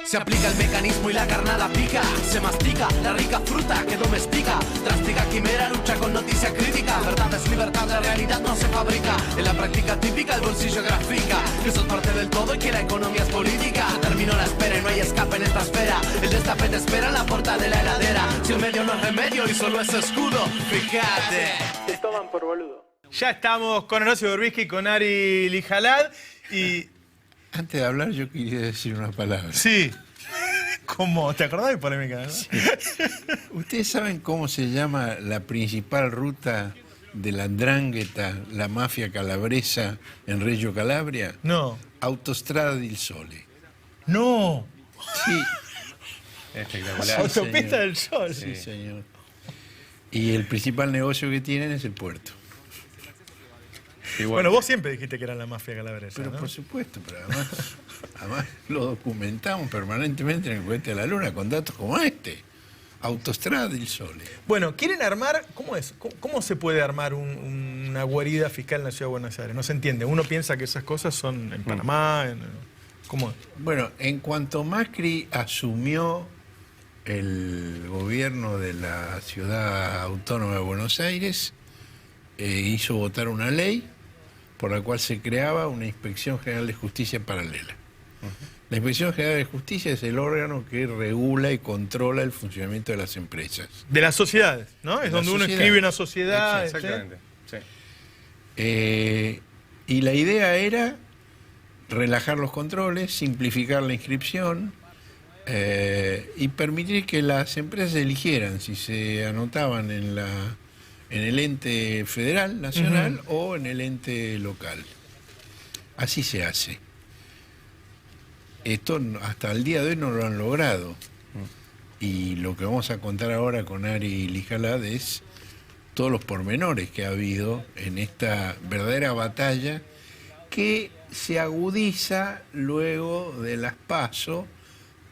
Se aplica el mecanismo y la carnada pica. Se mastica la rica fruta que domestica. Drástica quimera lucha con noticia crítica. Verdad es libertad, la realidad no se fabrica. En la práctica típica el bolsillo grafica que sos parte del todo y que la economía es política. Terminó la espera y no hay escape en esta esfera. El destape te espera en la puerta de la heladera. Si el medio no es remedio y solo es escudo, fíjate. Te toman por boludo. Ya estamos con Horacio Berbisky, con Ari Lijalad y... Antes de hablar yo quería decir una palabra. Sí. ¿Cómo? ¿Te acordás de polémica, no? Sí. ¿Ustedes saben cómo se llama la principal ruta de la 'ndrangheta, la mafia calabresa en Reggio Calabria? No. Autostrada del Sole. No. Sí. Espectacular. Autopista señor. del Sol. Sí, señor. Y el principal negocio que tienen es el puerto. Igual. Bueno, vos siempre dijiste que era la mafia calabresa, Pero ¿no? por supuesto, pero además lo documentamos permanentemente en el Cohete de la Luna con datos como este. Autostrada del Sole. Bueno, quieren armar, ¿cómo es? ¿Cómo se puede armar una guarida fiscal en la Ciudad de Buenos Aires? No se entiende. Uno piensa que esas cosas son en Panamá, ¿cómo es? Bueno, en cuanto Macri asumió el gobierno de la Ciudad Autónoma de Buenos Aires, hizo votar una ley por la cual se creaba una Inspección General de Justicia paralela. La Inspección General de Justicia es el órgano que regula y controla el funcionamiento de las empresas. De las sociedades, ¿no? Es donde uno escribe una sociedad. Exactamente. Sí. Y la idea era relajar los controles, simplificar la inscripción y permitir que las empresas eligieran si se anotaban en el ente federal, nacional, o en el ente local. Así se hace. Esto hasta el día de hoy no lo han logrado. Y lo que vamos a contar ahora con Ari Lijalad es todos los pormenores que ha habido en esta verdadera batalla que se agudiza luego de las PASO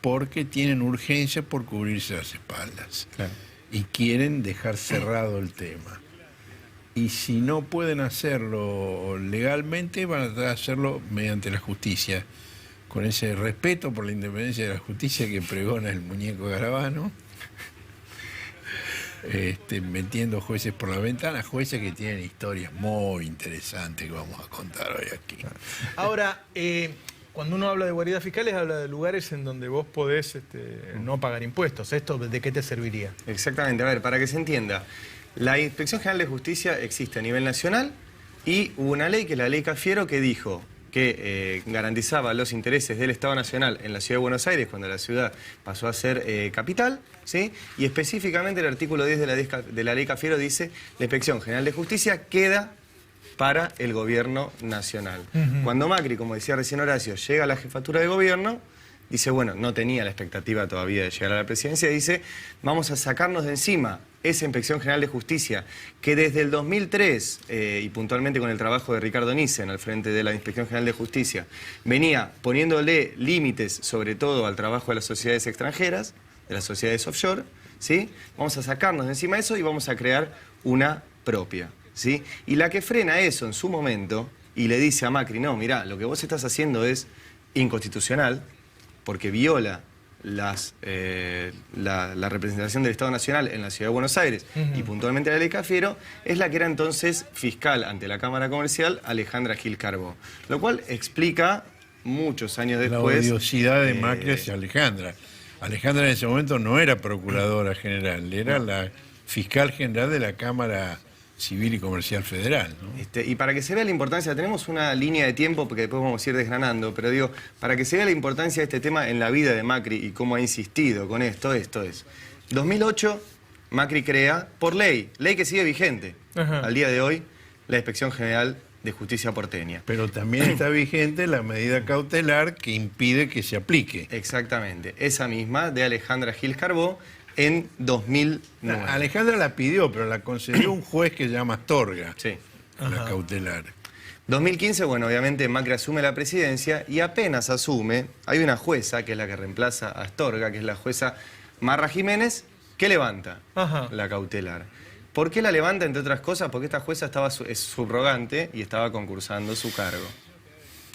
porque tienen urgencia por cubrirse las espaldas. Claro. Y quieren dejar cerrado el tema. Y si no pueden hacerlo legalmente, van a tratar de hacerlo mediante la justicia, con ese respeto por la independencia de la justicia que pregona el muñeco Garabano, metiendo jueces por la ventana, jueces que tienen historias muy interesantes que vamos a contar hoy aquí. Ahora, cuando uno habla de guaridas fiscales, habla de lugares en donde vos podés no pagar impuestos. ¿Esto de qué te serviría? Exactamente. A ver, para que se entienda, la Inspección General de Justicia existe a nivel nacional y hubo una ley, que es la Ley Cafiero, que dijo que garantizaba los intereses del Estado Nacional en la Ciudad de Buenos Aires cuando la ciudad pasó a ser capital, ¿sí? Y específicamente el artículo 10 de la Ley Cafiero dice: la Inspección General de Justicia queda para el gobierno nacional. Cuando Macri, como decía recién Horacio, llega a la jefatura de gobierno, dice, bueno, no tenía la expectativa todavía de llegar a la presidencia, dice, vamos a sacarnos de encima esa Inspección General de Justicia, que desde el 2003, y puntualmente con el trabajo de Ricardo Nissen al frente de la Inspección General de Justicia, venía poniéndole límites sobre todo al trabajo de las sociedades extranjeras, de las sociedades offshore, ¿sí? Vamos a sacarnos de encima eso y vamos a crear una propia, ¿sí? Y la que frena eso en su momento y le dice a Macri, no, mirá, lo que vos estás haciendo es inconstitucional porque viola la representación del Estado Nacional en la Ciudad de Buenos Aires y puntualmente la Ley Cafiero, es la que era entonces fiscal ante la Cámara Comercial, Alejandra Gil Carbó. Lo cual explica muchos años después... La odiosidad de Macri hacia Alejandra. Alejandra en ese momento no era procuradora general, era la fiscal general de la Cámara Civil y Comercial Federal, ¿no? Y para que se vea la importancia, tenemos una línea de tiempo porque después vamos a ir desgranando, pero digo, para que se vea la importancia de este tema en la vida de Macri y cómo ha insistido con esto es, 2008 Macri crea, por ley que sigue vigente al día de hoy, la Inspección General de Justicia porteña. Pero también está vigente la medida cautelar que impide que se aplique. Exactamente, esa misma de Alejandra Gil Carbó, en 2009. Alejandra la pidió, pero la concedió un juez que se llama Astorga, sí, la cautelar. 2015, bueno, obviamente Macri asume la presidencia y apenas asume, hay una jueza, que es la que reemplaza a Astorga, que es la jueza Marra Jiménez, que levanta la cautelar. ¿Por qué la levanta, entre otras cosas? Porque esta jueza es subrogante y estaba concursando su cargo.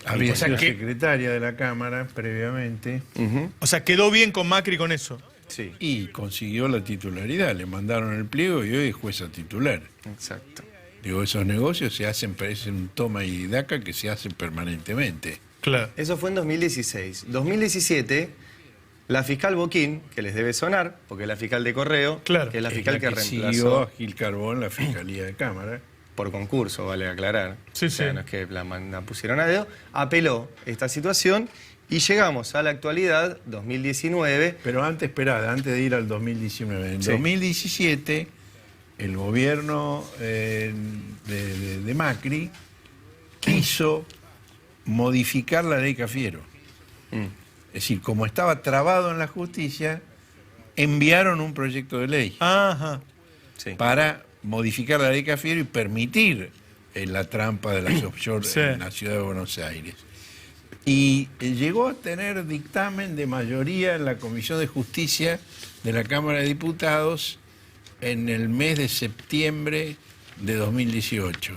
Había O sea sido que- secretaria de la Cámara previamente O sea, quedó bien con Macri con eso. Sí, y consiguió la titularidad. Le mandaron el pliego y hoy es jueza titular. exacto. Digo, esos negocios se hacen, parece un toma y daca que se hacen permanentemente. Claro. Eso fue en 2016. 2017, la fiscal Boquín, que les debe sonar, porque es la fiscal de Correo, Claro. que es la Es fiscal la que siguió reemplazó a Gil Carbón, la Fiscalía de Cámara. por concurso, vale aclarar. Sí, O sea, sí. no es que la pusieron a dedo, apeló esta situación y llegamos a la actualidad, 2019. Pero antes, esperad, antes de ir al 2019. En Sí. 2017, el gobierno de Macri quiso modificar la ley Cafiero. Es decir, como estaba trabado en la justicia, enviaron un proyecto de ley Ajá. Sí. para modificar la ley Cafiero y permitir la trampa de las offshore Sí. en la ciudad de Buenos Aires. Y llegó a tener dictamen de mayoría en la Comisión de Justicia de la Cámara de Diputados en el mes de septiembre de 2018.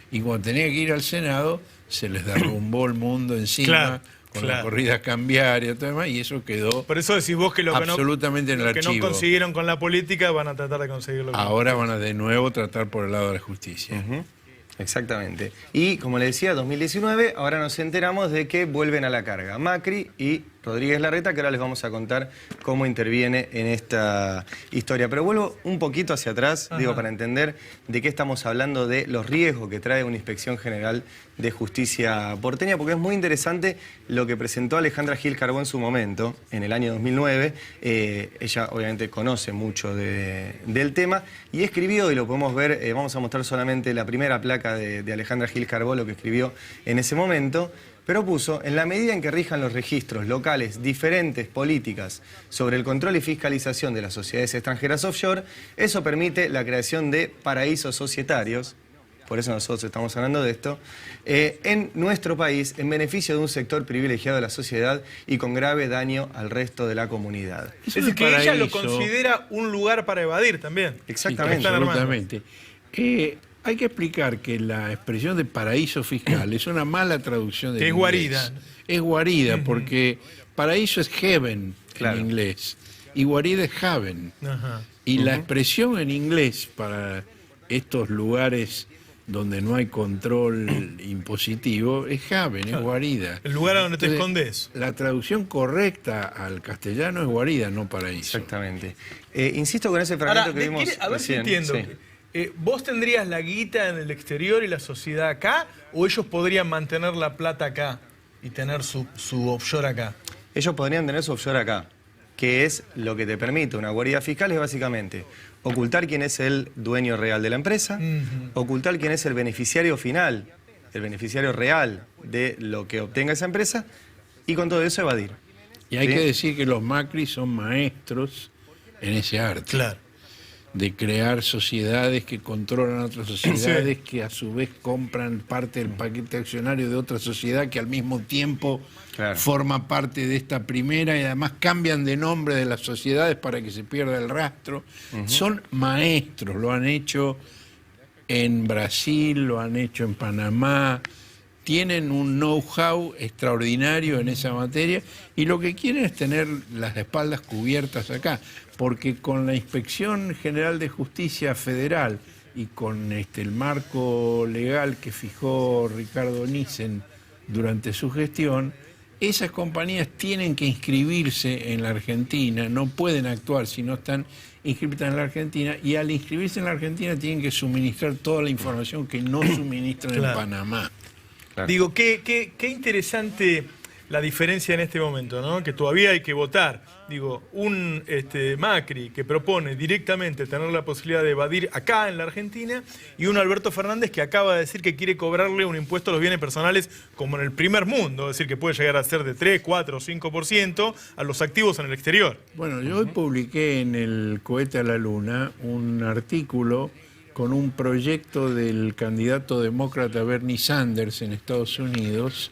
Y cuando tenía que ir al Senado, se les derrumbó el mundo encima, Claro, con claro. la corrida cambiaria y todo demás, y eso quedó Por eso decís vos que lo que no, absolutamente en el lo que no archivo. consiguieron con la política van a tratar de conseguirlo. Ahora van a de nuevo tratar por el lado de la justicia. Ujú, exactamente. Y como le decía, 2019, ahora nos enteramos de que vuelven a la carga Macri y Rodríguez Larreta, que ahora les vamos a contar cómo interviene en esta historia. Pero vuelvo un poquito hacia atrás, digo, para entender de qué estamos hablando, de los riesgos que trae una Inspección General de Justicia porteña, porque es muy interesante lo que presentó Alejandra Gil Carbó en su momento, en el año 2009. Ella obviamente conoce mucho del tema y escribió, y lo podemos ver, vamos a mostrar solamente la primera placa de Alejandra Gil Carbó, lo que escribió en ese momento. Pero puso, en la medida en que rijan los registros locales diferentes políticas sobre el control y fiscalización de las sociedades extranjeras offshore, eso permite la creación de paraísos societarios, por eso nosotros estamos hablando de esto, en nuestro país en beneficio de un sector privilegiado de la sociedad y con grave daño al resto de la comunidad. Es decir, que ella lo paraíso. considera un lugar para evadir también. Exactamente. Están armando. Absolutamente. Hay que explicar que la expresión de paraíso fiscal es una mala traducción del Que es inglés. guarida. Es guarida, porque paraíso es heaven Claro. en inglés y guarida es haven. Ajá. Y la expresión en inglés para estos lugares donde no hay control impositivo es haven, es guarida. El lugar a donde te Entonces, escondes. La traducción correcta al castellano es guarida, no paraíso. Exactamente. Insisto con ese fragmento Ahora, que vimos a ver si recién. entiendo. Sí. ¿Vos tendrías la guita en el exterior y la sociedad acá? ¿O ellos podrían mantener la plata acá y tener su offshore acá? Ellos podrían tener su offshore acá, que es lo que te permite una guarida fiscal, es básicamente ocultar quién es el dueño real de la empresa, ocultar quién es el beneficiario final, el beneficiario real de lo que obtenga esa empresa, y con todo eso evadir. Y hay ¿Sí? que decir que los Macri son maestros en ese arte. Claro. De crear sociedades que controlan otras sociedades, que a su vez compran parte del paquete accionario de otra sociedad que al mismo tiempo Claro. forma parte de esta primera, y además cambian de nombre de las sociedades para que se pierda el rastro. Son maestros, lo han hecho en Brasil, lo han hecho en Panamá, tienen un know-how extraordinario en esa materia y lo que quieren es tener las espaldas cubiertas acá, porque con la Inspección General de Justicia Federal y con el marco legal que fijó Ricardo Nissen durante su gestión, esas compañías tienen que inscribirse en la Argentina, no pueden actuar si no están inscritas en la Argentina, y al inscribirse en la Argentina tienen que suministrar toda la información que no suministran en Claro. Panamá. Claro. Digo, qué interesante la diferencia en este momento, ¿no? Que todavía hay que votar. Digo, un Macri que propone directamente tener la posibilidad de evadir acá en la Argentina, y un Alberto Fernández que acaba de decir que quiere cobrarle un impuesto a los bienes personales como en el primer mundo, es decir, que puede llegar a ser de 3, 4 o 5% a los activos en el exterior. Bueno, yo hoy publiqué en el Cohete a la Luna un artículo con un proyecto del candidato demócrata Bernie Sanders en Estados Unidos,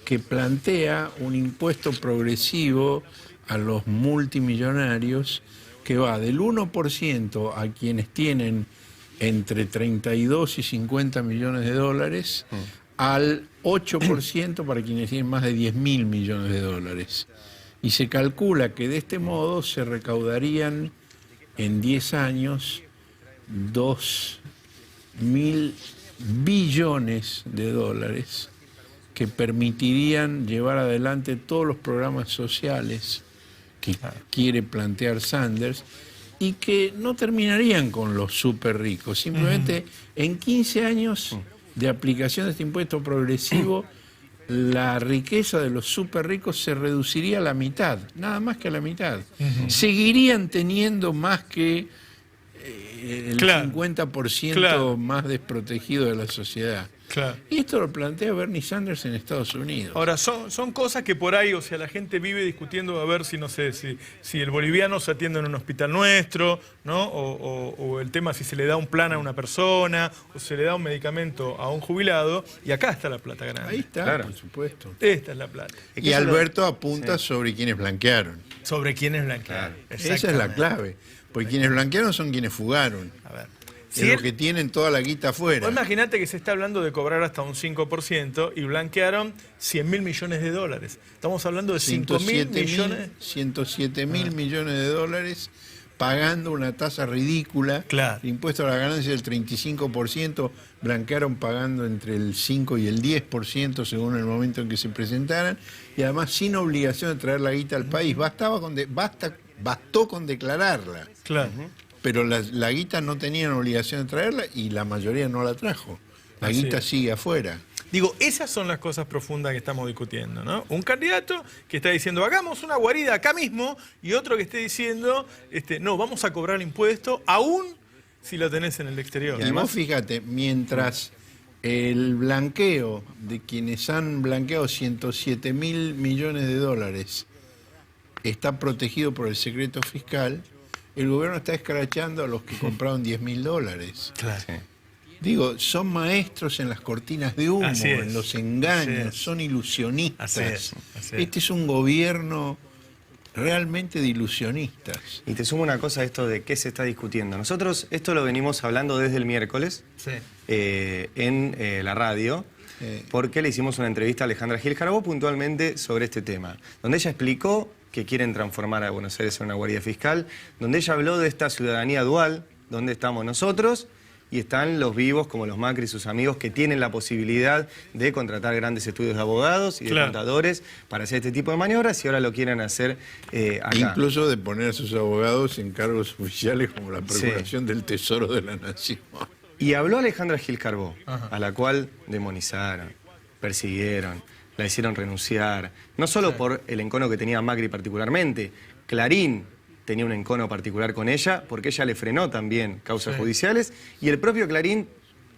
que plantea un impuesto progresivo a los multimillonarios que va del 1% a quienes tienen entre 32 y 50 millones de dólares al 8% para quienes tienen más de 10.000 millones de dólares. Y se calcula que de este modo se recaudarían en 10 años 2.000 billones de dólares que permitirían llevar adelante todos los programas sociales que quiere plantear Sanders y que no terminarían con los súper ricos. Simplemente en 15 años de aplicación de este impuesto progresivo, la riqueza de los súper ricos se reduciría a la mitad, nada más que a la mitad. Seguirían teniendo más que el 50% más desprotegido de la sociedad. Claro. Y esto lo plantea Bernie Sanders en Estados Unidos. Ahora, son cosas que por ahí, o sea, la gente vive discutiendo a ver si, no sé, si el boliviano se atiende en un hospital nuestro, ¿no? O el tema si se le da un plan a una persona, o se le da un medicamento a un jubilado, y acá está la plata grande. Ahí está, Claro. por supuesto. Esta es la plata. Y Alberto apunta sobre quienes blanquearon. Sobre quiénes blanquearon. Esa es la clave. Porque quienes blanquearon son quienes fugaron. A ver. Es lo que tienen toda la guita afuera. Imagínate que se está hablando de cobrar hasta un 5% y blanquearon 100.000 millones de dólares. Estamos hablando de 5.000 millones. 107.000 millones de dólares pagando una tasa ridícula. Claro. El impuesto a la ganancia del 35%, blanquearon pagando entre el 5 y el 10% según el momento en que se presentaran. Y además sin obligación de traer la guita al país. Bastó con declararla. Claro. Pero la guita no tenían obligación de traerla y la mayoría no la trajo. La guita sigue afuera. Digo, esas son las cosas profundas que estamos discutiendo, ¿no? Un candidato que está diciendo, hagamos una guarida acá mismo, y otro que esté diciendo, no, vamos a cobrar impuesto, aún si lo tenés en el exterior. Y vos fíjate, mientras el blanqueo de quienes han blanqueado 107.000 millones de dólares está protegido por el secreto fiscal, el gobierno está escrachando a los que compraron 10.000 dólares. Claro. Sí. Digo, son maestros en las cortinas de humo, en los engaños, son ilusionistas. Así es. Este es un gobierno realmente de ilusionistas. Y te sumo una cosa a esto de qué se está discutiendo. Nosotros esto lo venimos hablando desde el miércoles en la radio, porque le hicimos una entrevista a Alejandra Gil Carbó puntualmente sobre este tema, donde ella explicó que quieren transformar a Buenos Aires en una guarida fiscal, donde ella habló de esta ciudadanía dual, donde estamos nosotros y están los vivos como los Macri y sus amigos que tienen la posibilidad de contratar grandes estudios de abogados y de contadores para hacer este tipo de maniobras y ahora lo quieren hacer acá. Incluso de poner a sus abogados en cargos oficiales como la Procuración del Tesoro de la Nación. Y habló Alejandra Gil Carbó, a la cual demonizaron, persiguieron, la hicieron renunciar, no solo por el encono que tenía Macri particularmente, Clarín tenía un encono particular con ella, porque ella le frenó también causas judiciales, y el propio Clarín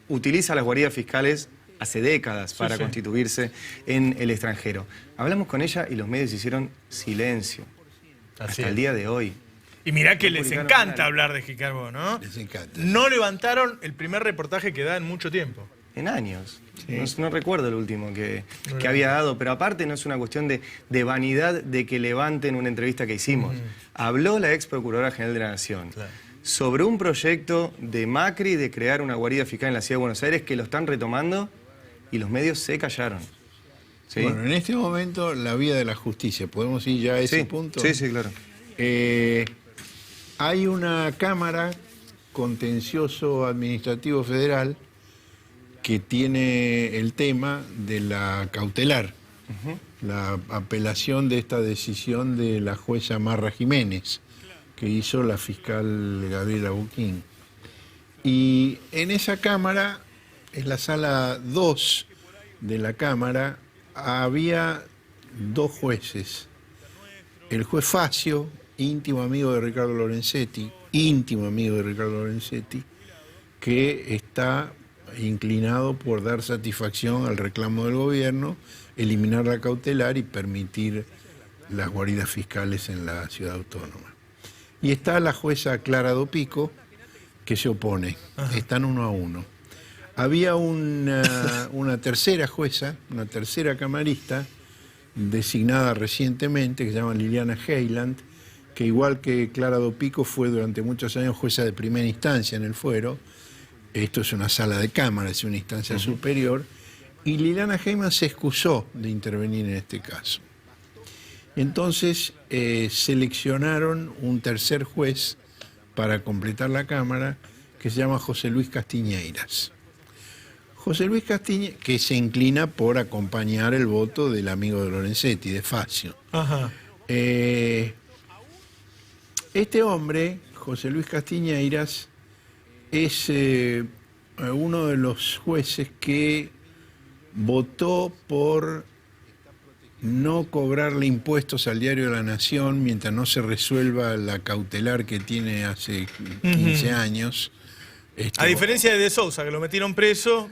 utiliza las guaridas fiscales hace décadas para constituirse en el extranjero. Hablamos con ella y los medios hicieron silencio, hasta el día de hoy. Y mirá que les encanta hablar de Gil Carbó, ¿no? Les encanta. No levantaron el primer reportaje que da en mucho tiempo. En años. No recuerdo el último que había dado, pero aparte no es una cuestión de vanidad de que levanten una entrevista que hicimos. Habló la ex Procuradora General de la Nación sobre un proyecto de Macri de crear una guarida fiscal en la Ciudad de Buenos Aires que lo están retomando y los medios se callaron. ¿Sí? Bueno, en este momento la vía de la justicia, ¿podemos ir ya a ese punto? Sí, sí, claro. Hay una Cámara Contencioso Administrativo Federal que tiene el tema de la cautelar, la apelación de esta decisión de la jueza Marra Jiménez, que hizo la fiscal Gabriela Buquín. Y en esa Cámara, en la sala 2 de la Cámara, había dos jueces. El juez Facio, íntimo amigo de Ricardo Lorenzetti, que está inclinado por dar satisfacción al reclamo del gobierno, eliminar la cautelar y permitir las guaridas fiscales en la ciudad autónoma. Y está la jueza Clara Dopico, que se opone. Están 1-1. Había una tercera jueza, una tercera camarista, designada recientemente, que se llama Liliana Heiland, que igual que Clara Dopico fue durante muchos años jueza de primera instancia en el fuero. Esto es una sala de cámara, es una instancia superior, Y Liliana Heyman se excusó de intervenir en este caso. Entonces seleccionaron un tercer juez para completar la Cámara, que se llama José Luis Castiñeiras. José Luis Castiñeiras, que se inclina por acompañar el voto del amigo de Lorenzetti, de Facio. Ajá. Este hombre, José Luis Castiñeiras, es uno de los jueces que votó por no cobrarle impuestos al Diario de la Nación mientras no se resuelva la cautelar que tiene hace 15 años. A diferencia de Sousa, que lo metieron preso,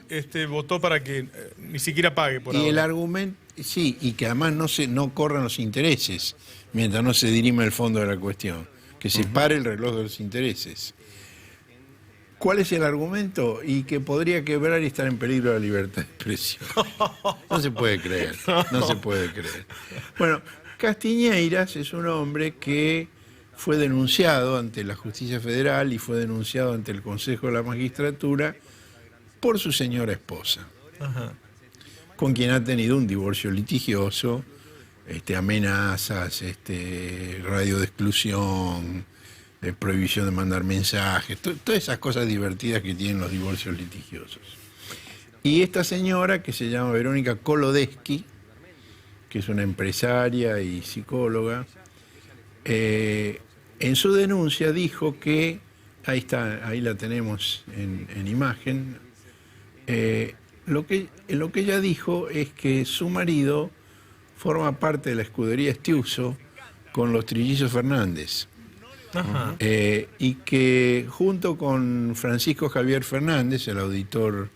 votó para que ni siquiera pague por ahora. Y el argumento, sí, y que además no corran los intereses mientras no se dirima el fondo de la cuestión, que se pare el reloj de los intereses. ¿Cuál es el argumento? Y que podría quebrar y estar en peligro la libertad de expresión. No se puede creer, no se puede creer. Bueno, Castiñeiras es un hombre que fue denunciado ante la Justicia Federal y fue denunciado ante el Consejo de la Magistratura por su señora esposa, con quien ha tenido un divorcio litigioso, amenazas, radio de exclusión, prohibición de mandar mensajes, todas esas cosas divertidas que tienen los divorcios litigiosos. Y esta señora, que se llama Verónica Kolodesky, que es una empresaria y psicóloga, en su denuncia dijo que, ahí la tenemos en imagen, lo que ella dijo es que su marido forma parte de la escudería Estiuso con los trillizos Fernández. Ajá. Y que junto con Francisco Javier Fernández, el auditor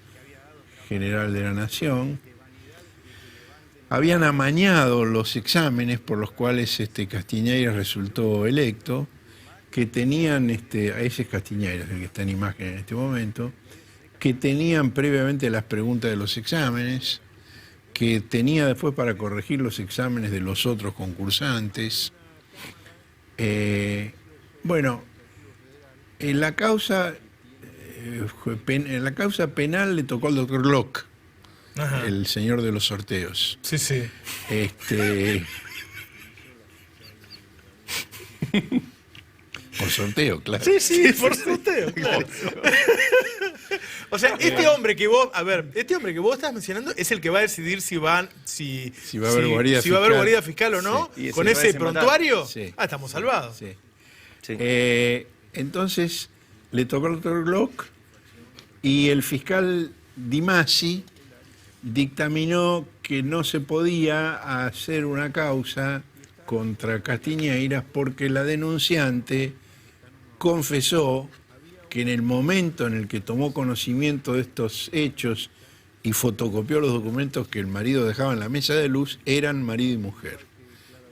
general de la Nación, habían amañado los exámenes por los cuales Castiñeiras resultó electo, que tenían, a ese es Castiñeiras, el que está en imagen en este momento, que tenían previamente las preguntas de los exámenes, que tenía después para corregir los exámenes de los otros concursantes. Bueno, en la causa penal le tocó al doctor Locke, el señor de los sorteos. Sí, sí. Por sorteo, claro. Sí, sí, por sorteo, claro. O sea, este hombre que vos estás mencionando es el que va a decidir si va a haber guarida fiscal o no. Sí. Con ese prontuario, sí. Estamos salvados. Sí. Sí. Entonces le tocó al doctor Glock y el fiscal Di Masi dictaminó que no se podía hacer una causa contra Castiñeiras porque la denunciante confesó que en el momento en el que tomó conocimiento de estos hechos y fotocopió los documentos que el marido dejaba en la mesa de luz, eran marido y mujer.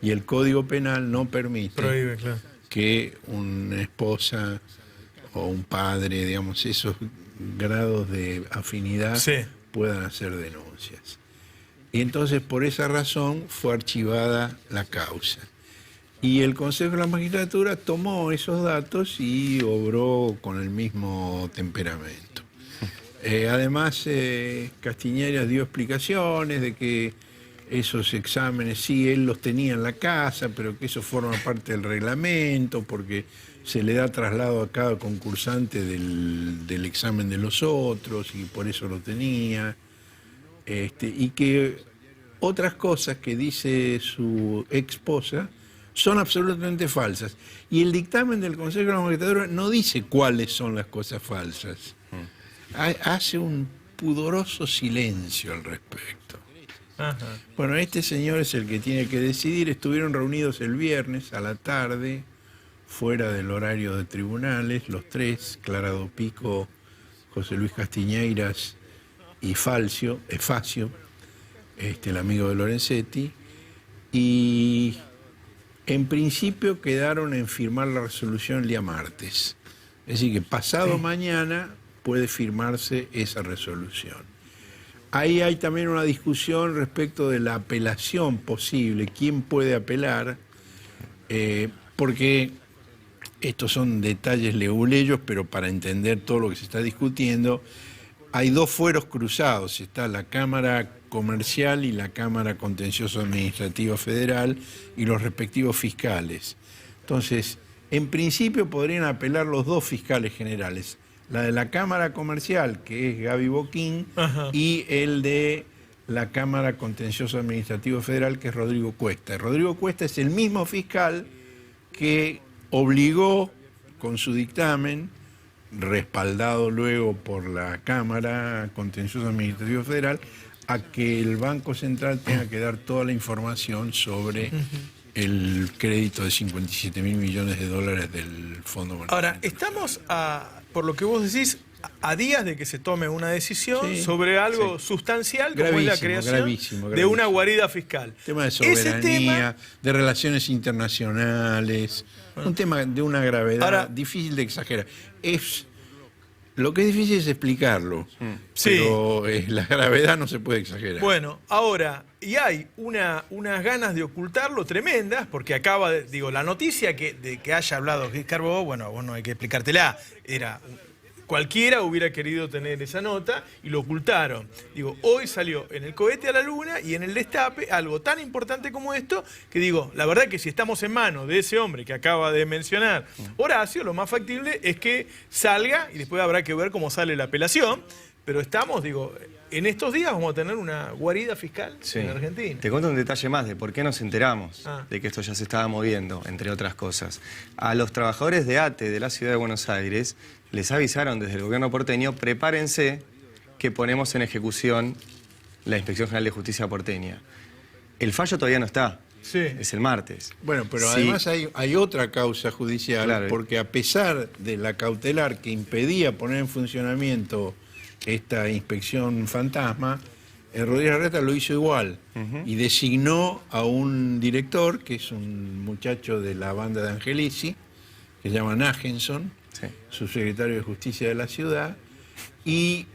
Y el Código Penal no permite Prohíbe, claro, que una esposa o un padre, digamos, esos grados de afinidad puedan hacer denuncias. Y entonces por esa razón fue archivada la causa. Y el Consejo de la Magistratura tomó esos datos y obró con el mismo temperamento. Además, Castiñeiras dio explicaciones de que esos exámenes, sí, él los tenía en la casa, pero que eso forma parte del reglamento, porque se le da traslado a cada concursante del examen de los otros, y por eso lo tenía. Y que otras cosas que dice su esposa son absolutamente falsas. Y el dictamen del Consejo de la Magistratura no dice cuáles son las cosas falsas. Hace un pudoroso silencio al respecto. Ajá. Bueno, este señor es el que tiene que decidir. Estuvieron reunidos el viernes a la tarde, fuera del horario de tribunales, los tres, Clara Dopico, José Luis Castiñeiras y Facio, el amigo de Lorenzetti, y en principio quedaron en firmar la resolución el día martes. Es decir, que pasado mañana puede firmarse esa resolución. Ahí hay también una discusión respecto de la apelación posible, quién puede apelar, porque estos son detalles leguleyos, pero para entender todo lo que se está discutiendo, hay dos fueros cruzados, está la Cámara Comercial y la Cámara Contencioso Administrativa Federal y los respectivos fiscales. Entonces, en principio podrían apelar los dos fiscales generales, la de la Cámara Comercial, que es Gaby Boquín, y el de la Cámara Contencioso Administrativo Federal, que es Rodrigo Cuesta. Rodrigo Cuesta es el mismo fiscal que obligó con su dictamen, respaldado luego por la Cámara Contencioso Administrativo Federal, a que el Banco Central tenga que dar toda la información sobre el crédito de 57.000 millones de dólares del Fondo Monetario. Ahora, estamos, por lo que vos decís, a días de que se tome una decisión sobre algo sustancial como es la creación de una guarida fiscal. Tema de soberanía, de relaciones internacionales, un tema de una gravedad difícil de exagerar. Lo que es difícil es explicarlo, pero la gravedad no se puede exagerar. Bueno, ahora, y hay unas ganas de ocultarlo tremendas, porque acaba de, digo, la noticia de que haya hablado Gil Carbó, bueno, vos no hay que explicártela, cualquiera hubiera querido tener esa nota y lo ocultaron. Digo, hoy salió en el cohete a la luna y en el destape algo tan importante como esto, que digo, la verdad que si estamos en manos de ese hombre que acaba de mencionar Horacio, lo más factible es que salga y después habrá que ver cómo sale la apelación, pero estamos, digo, en estos días vamos a tener una guarida fiscal en Argentina. Te cuento un detalle más de por qué nos enteramos de que esto ya se estaba moviendo, entre otras cosas. A los trabajadores de ATE de la Ciudad de Buenos Aires les avisaron desde el gobierno porteño, prepárense que ponemos en ejecución la Inspección General de Justicia porteña. El fallo todavía no está, es el martes. Bueno, pero además hay otra causa judicial, porque a pesar de la cautelar que impedía poner en funcionamiento esta inspección fantasma, Rodríguez Larreta lo hizo igual y designó a un director, que es un muchacho de la banda de Angelici, que se llama Nagenson, subsecretario de Justicia de la ciudad, y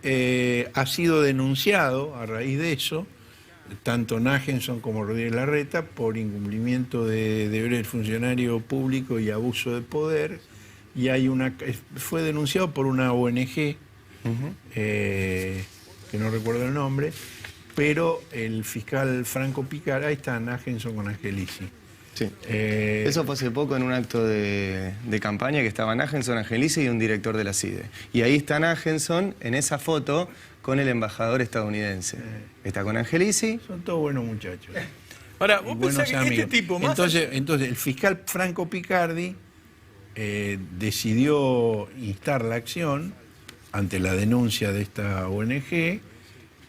ha sido denunciado a raíz de eso, tanto Nagenson como Rodríguez Larreta, por incumplimiento de deberes del funcionario público y abuso de poder, y fue denunciado por una ONG, que no recuerdo el nombre, pero el fiscal Franco Picar, ahí está Nagenson con Angelici. Eso fue hace poco en un acto de campaña que estaban Nagenson, Angelici y un director de la CIDE. Y ahí está Nagenson en esa foto con el embajador estadounidense. Está con Angelici. Son todos buenos muchachos. Ahora, vos pensás que este tipo más... Entonces el fiscal Franco Picardi decidió instar la acción ante la denuncia de esta ONG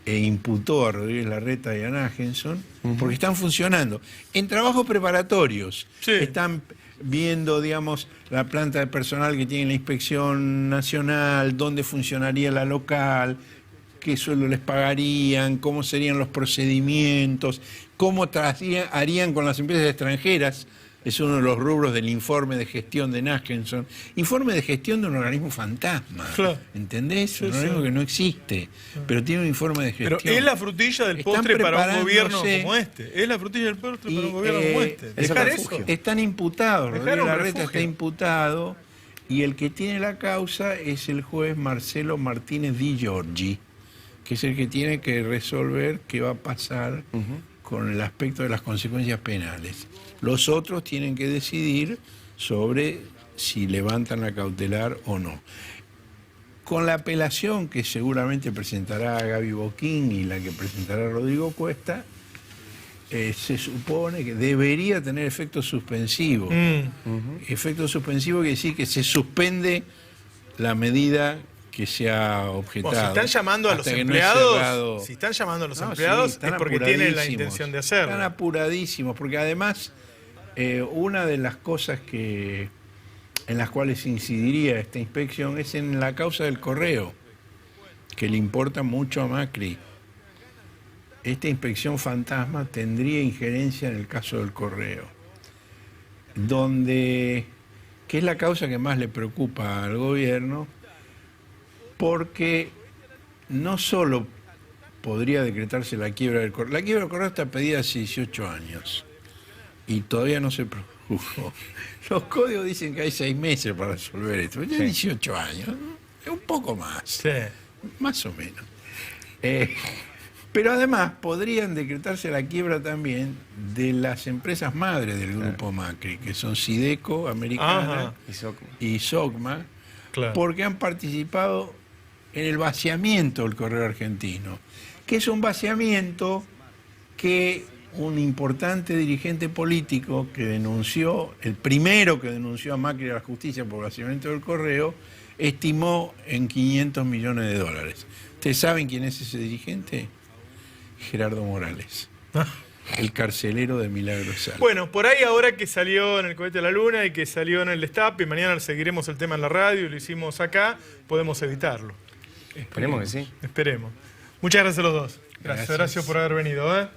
e imputó a Rodríguez Larreta y a Nagenson, porque están funcionando en trabajos preparatorios. Están viendo, digamos, la planta de personal que tiene la Inspección Nacional, dónde funcionaría la local, qué sueldo les pagarían, cómo serían los procedimientos, cómo harían con las empresas extranjeras. Es uno de los rubros del informe de gestión de Nagenson. Informe de gestión de un organismo fantasma. ¿Entendés? Un organismo que no existe, pero tiene un informe de gestión. Pero es la frutilla del postre para un gobierno como este. Es la frutilla del postre para un gobierno como este. Dejar eso. Están imputados. Rodríguez Larreta está imputado y el que tiene la causa es el juez Marcelo Martínez Di Giorgi, que es el que tiene que resolver qué va a pasar con el aspecto de las consecuencias penales. Los otros tienen que decidir sobre si levantan la cautelar o no. Con la apelación que seguramente presentará Gaby Boquín y la que presentará Rodrigo Cuesta, se supone que debería tener efecto suspensivo. Efecto suspensivo quiere decir que se suspende la medida que se ha objetado. Si están llamando a los empleados, es porque tienen la intención de hacerlo. Están apuradísimos, porque además una de las cosas en las cuales incidiría esta inspección es en la causa del correo, que le importa mucho a Macri. Esta inspección fantasma tendría injerencia en el caso del correo, que es la causa que más le preocupa al gobierno, porque no solo podría decretarse la quiebra del correo. La quiebra del correo está pedida hace 18 años y todavía no se produjo. Los códigos dicen que hay 6 meses para resolver esto. Ya 18 años, es un poco más. Más o menos. Pero además podrían decretarse la quiebra también de las empresas madres del grupo Macri, que son Sideco, Americana, y Sogma, Claro. porque han participado en el vaciamiento del correo argentino, que es un vaciamiento que un importante dirigente político que denunció, el primero que denunció a Macri a la justicia por vaciamiento del correo, estimó en $500 millones. ¿Ustedes saben quién es ese dirigente? Gerardo Morales, el carcelero de Milagro Sala. Bueno, por ahí ahora que salió en el Cohete a la Luna y que salió en el Destape, y mañana seguiremos el tema en la radio, lo hicimos acá, podemos evitarlo. Esperemos que sí. Esperemos. Muchas gracias a los dos. Gracias por haber venido.